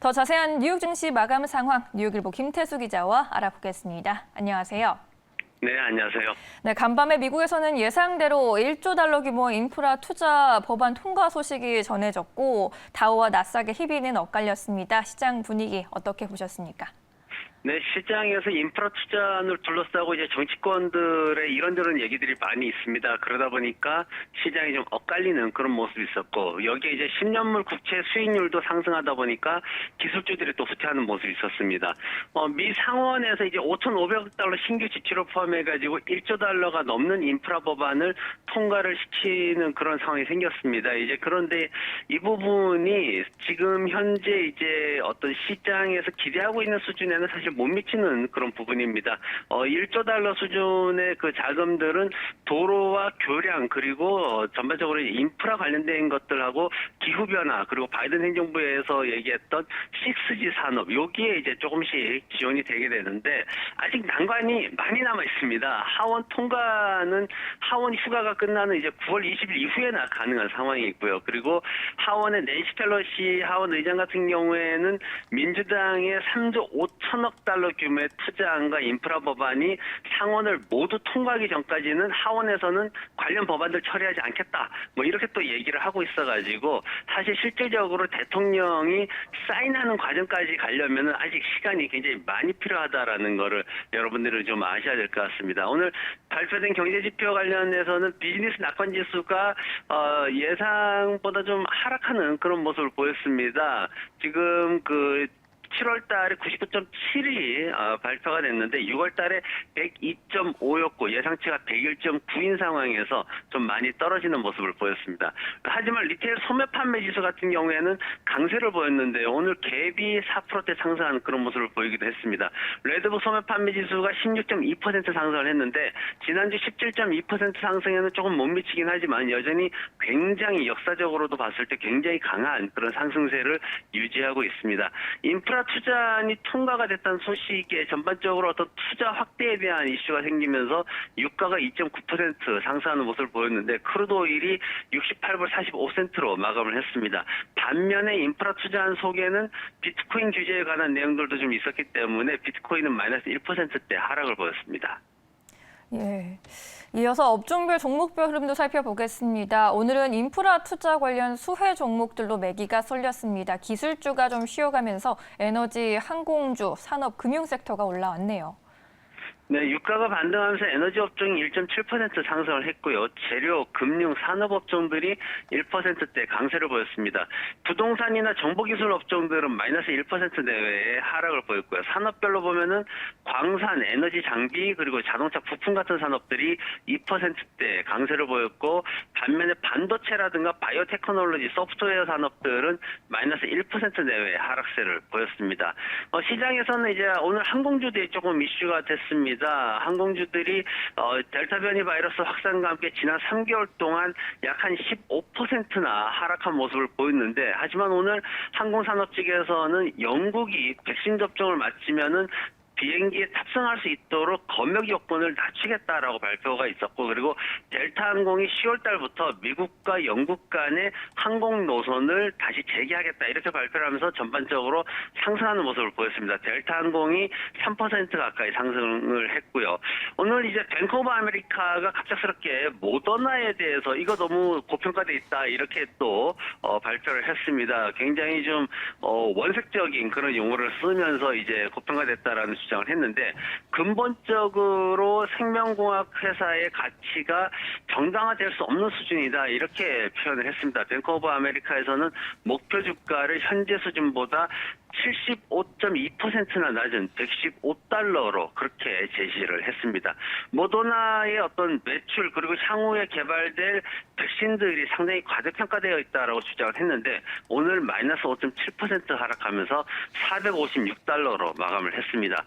더 자세한 뉴욕 증시 마감 상황 뉴욕일보 김태수 기자와 알아보겠습니다. 안녕하세요. 네, 안녕하세요. 네, 간밤에 미국에서는 예상대로 1조 달러 규모의 인프라 투자 법안 통과 소식이 전해졌고 다우와 나스닥의 희비는 엇갈렸습니다. 시장 분위기 어떻게 보셨습니까? 네, 시장에서 인프라 투자를 둘러싸고 이제 정치권들의 이런저런 얘기들이 많이 있습니다. 그러다 보니까 시장이 좀 엇갈리는 그런 모습이 있었고, 여기에 이제 10년물 국채 수익률도 상승하다 보니까 기술주들이 또 후퇴하는 모습이 있었습니다. 미 상원에서 이제 5,500억 달러 신규 지출을 포함해가지고 1조 달러가 넘는 인프라 법안을 통과를 시키는 그런 상황이 생겼습니다. 이제 그런데 이 부분이 지금 현재 이제 어떤 시장에서 기대하고 있는 수준에는 사실 못 미치는 그런 부분입니다. 1조 달러 수준의 그 자금들은 도로와 교량 그리고 전반적으로 인프라 관련된 것들하고 기후변화 그리고 바이든 행정부에서 얘기했던 6G 산업 여기에 이제 조금씩 지원이 되게 되는데 아직 난관이 많이 남아 있습니다. 하원 통과는 하원 휴가가 끝나는 이제 9월 20일 이후에나 가능한 상황이 있고요. 그리고 하원의 낸시 펠로시 하원 의장 같은 경우에는 민주당의 3조 5천억 달러 규모의 투자안과 인프라 법안이 상원을 모두 통과하기 전까지는 하원에서는 관련 법안들 처리하지 않겠다. 뭐 이렇게 또 얘기를 하고 있어가지고 사실 실질적으로 대통령이 사인하는 과정까지 가려면은 아직 시간이 굉장히 많이 필요하다라는 거를 여러분들은 좀 아셔야 될 것 같습니다. 오늘 발표된 경제지표 관련해서는 비즈니스 낙관 지수가 예상보다 좀 하락하는 그런 모습을 보였습니다. 지금 7월 달에 99.7이 발표가 됐는데 6월 달에 102.5였고 예상치가 101.9인 상황에서 좀 많이 떨어지는 모습을 보였습니다. 하지만 리테일 소매 판매 지수 같은 경우에는 강세를 보였는데 오늘 갭이 4%대 상승하는 그런 모습을 보이기도 했습니다. 레드북 소매 판매 지수가 16.2% 상승을 했는데 지난주 17.2% 상승에는 조금 못 미치긴 하지만 여전히 굉장히 역사적으로도 봤을 때 굉장히 강한 그런 상승세를 유지하고 있습니다. 인프라 투자안이 통과가 됐다는 소식에 전반적으로 어떤 투자 확대에 대한 이슈가 생기면서 유가가 2.9% 상승하는 모습을 보였는데 크루드 오일이 68불 45센트로 마감을 했습니다. 반면에 인프라 투자안 속에는 비트코인 규제에 관한 내용들도 좀 있었기 때문에 비트코인은 마이너스 1%대 하락을 보였습니다. 예. 이어서 업종별 종목별 흐름도 살펴보겠습니다. 오늘은 인프라 투자 관련 수혜 종목들로 매기가 쏠렸습니다. 기술주가 좀 쉬어가면서 에너지, 항공주, 산업, 금융 섹터가 올라왔네요. 네, 유가가 반등하면서 에너지 업종이 1.7% 상승을 했고요. 재료, 금융, 산업 업종들이 1%대 강세를 보였습니다. 부동산이나 정보기술 업종들은 마이너스 1% 내외의 하락을 보였고요. 산업별로 보면은 광산, 에너지 장비, 그리고 자동차 부품 같은 산업들이 2%대 강세를 보였고 반면에 반도체라든가 바이오테크놀로지, 소프트웨어 산업들은 마이너스 1% 내외의 하락세를 보였습니다. 시장에서는 이제 오늘 항공주들이 조금 이슈가 됐습니다. 항공주들이 델타 변이 바이러스 확산과 함께 지난 3개월 동안 약 한 15%나 하락한 모습을 보였는데 하지만 오늘 항공산업 측에서는 영국이 백신 접종을 마치면은 비행기에 탑승할 수 있도록 검역 요건을 낮추겠다라고 발표가 있었고 그리고 델타 항공이 10월 달부터 미국과 영국 간의 항공 노선을 다시 재개하겠다 이렇게 발표를 하면서 전반적으로 상승하는 모습을 보였습니다. 델타 항공이 3% 가까이 상승을 했고요. 오늘 이제 뱅크 오브 아메리카가 갑작스럽게 모더나에 대해서 이거 너무 고평가돼 있다 이렇게 또 발표를 했습니다. 굉장히 좀 원색적인 그런 용어를 쓰면서 이제 고평가됐다라는 주장을 했는데 근본적으로 생명공학 회사의 가치가 정당화될 수 없는 수준이다 이렇게 표현을 했습니다. 뱅크 오브 아메리카에서는 목표 주가를 현재 수준보다 75.2%나 낮은 115달러로 그렇게 제시를 했습니다. 모더나의 어떤 매출 그리고 향후에 개발될 백신들이 상당히 과대평가되어 있다라고 주장을 했는데 오늘 마이너스 5.7% 하락하면서 456달러로 마감을 했습니다.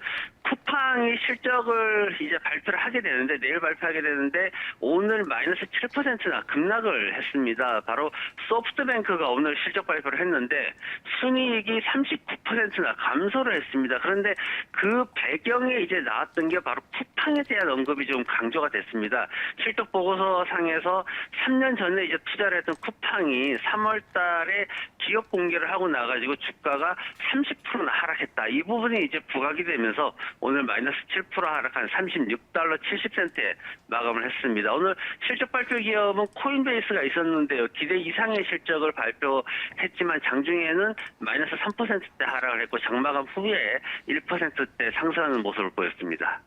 쿠팡이 실적을 이제 발표를 하게 되는데, 내일 발표하게 되는데, 오늘 마이너스 7%나 급락을 했습니다. 바로 소프트뱅크가 오늘 실적 발표를 했는데, 순이익이 39%나 감소를 했습니다. 그런데 그 배경에 이제 나왔던 게 바로 쿠팡에 대한 언급이 좀 강조가 됐습니다. 실적 보고서 상에서 3년 전에 이제 투자를 했던 쿠팡이 3월 달에 기업 공개를 하고 나가지고 주가가 30%나 하락했다. 이 부분이 이제 부각이 되면서 오늘 마이너스 7% 하락한 36달러 70센트에 마감을 했습니다. 오늘 실적 발표 기업은 코인베이스가 있었는데요. 기대 이상의 실적을 발표했지만 장중에는 마이너스 3%대 하락을 했고 장마감 후에 1%대 상승하는 모습을 보였습니다.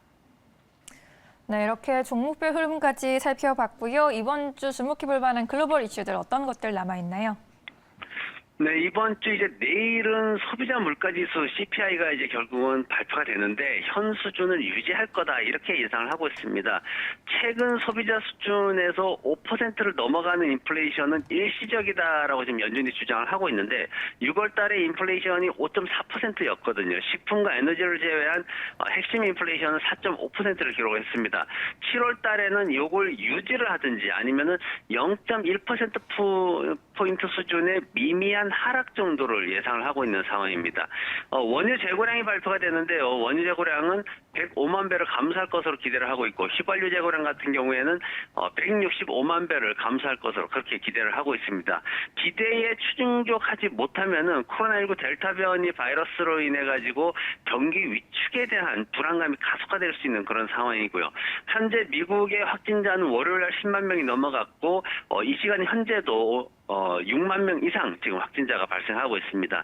네, 이렇게 종목별 흐름까지 살펴봤고요. 이번 주 주목해볼 만한 글로벌 이슈들 어떤 것들 남아있나요? 네, 이번 주 이제 내일은 소비자 물가지수 CPI가 이제 결국은 발표가 되는데 현 수준을 유지할 거다 이렇게 예상을 하고 있습니다. 최근 소비자 수준에서 5%를 넘어가는 인플레이션은 일시적이다라고 지금 연준이 주장을 하고 있는데 6월 달에 인플레이션이 5.4%였거든요. 식품과 에너지를 제외한 핵심 인플레이션은 4.5%를 기록했습니다. 7월 달에는 이걸 유지를 하든지 아니면은 0.1%포인트 수준의 미미한 하락 정도를 예상을 하고 있는 상황입니다. 원유 재고량이 발표가 되는데요. 원유 재고량은 105만 배를 감소할 것으로 기대를 하고 있고 휘발유 재고량 같은 경우에는 165만 배를 감소할 것으로 그렇게 기대를 하고 있습니다. 기대에 충족하지 못하면은 코로나19 델타 변이 바이러스로 인해 가지고 경기 위축에 대한 불안감이 가속화될 수 있는 그런 상황이고요. 현재 미국의 확진자는 월요일 날 10만 명이 넘어갔고 이 시간 현재도 6만 명 이상 지금 확진자가 발생하고 있습니다.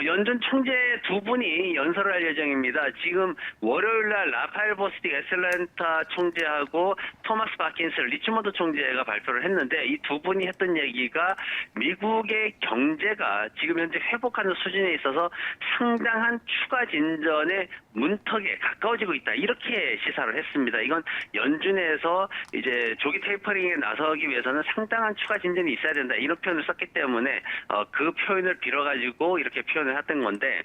연준 총재 두 분이 연설을 할 예정입니다. 지금 월요일 날 라파엘 보스틱 에슬렌타 총재하고 토마스 바킨스 리치몬드 총재가 발표를 했는데 이 두 분이 했던 얘기가 미국의 경제가 지금 현재 회복하는 수준에 있어서 상당한 추가 진전의 문턱에 가까워지고 있다. 이렇게 시사를 했습니다. 이건 연준에서 이제 조기 테이퍼링에 나서기 위해서는 상당한 추가 진전이 있어야 된다. 이런 표현을 썼기 때문에 그 표현을 빌어가지고 이렇게 표현을 했던 건데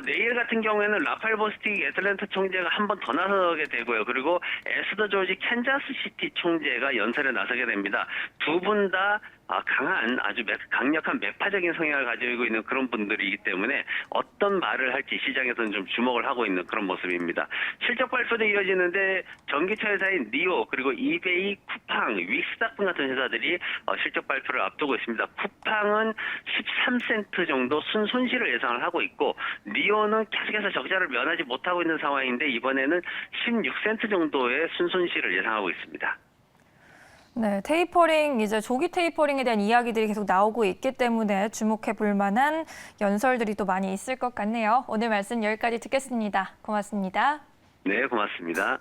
내일 같은 경우에는 라파엘 보스틱 애틀랜타 총재가 한 번 더 나서게 되고요. 그리고 에스더 조지 캔자스시티 총재가 연설에 나서게 됩니다. 두 분 다 강한 아주 강력한 매파적인 성향을 가지고 있는 그런 분들이기 때문에 어떤 말을 할지 시장에서는 좀 주목을 하고 있는 그런 모습입니다. 실적 발표도 이어지는데 전기차 회사인 니오 그리고 이베이, 쿠팡, 윅스닥분 같은 회사들이 실적 발표를 앞두고 있습니다. 쿠팡은 13센트 정도 순손실을 예상을 하고 있고 니오는 계속해서 적자를 면하지 못하고 있는 상황인데 이번에는 16센트 정도의 순손실을 예상하고 있습니다. 네, 테이퍼링, 이제 조기 테이퍼링에 대한 이야기들이 계속 나오고 있기 때문에 주목해 볼 만한 연설들이 또 많이 있을 것 같네요. 오늘 말씀 여기까지 듣겠습니다. 고맙습니다. 네, 고맙습니다.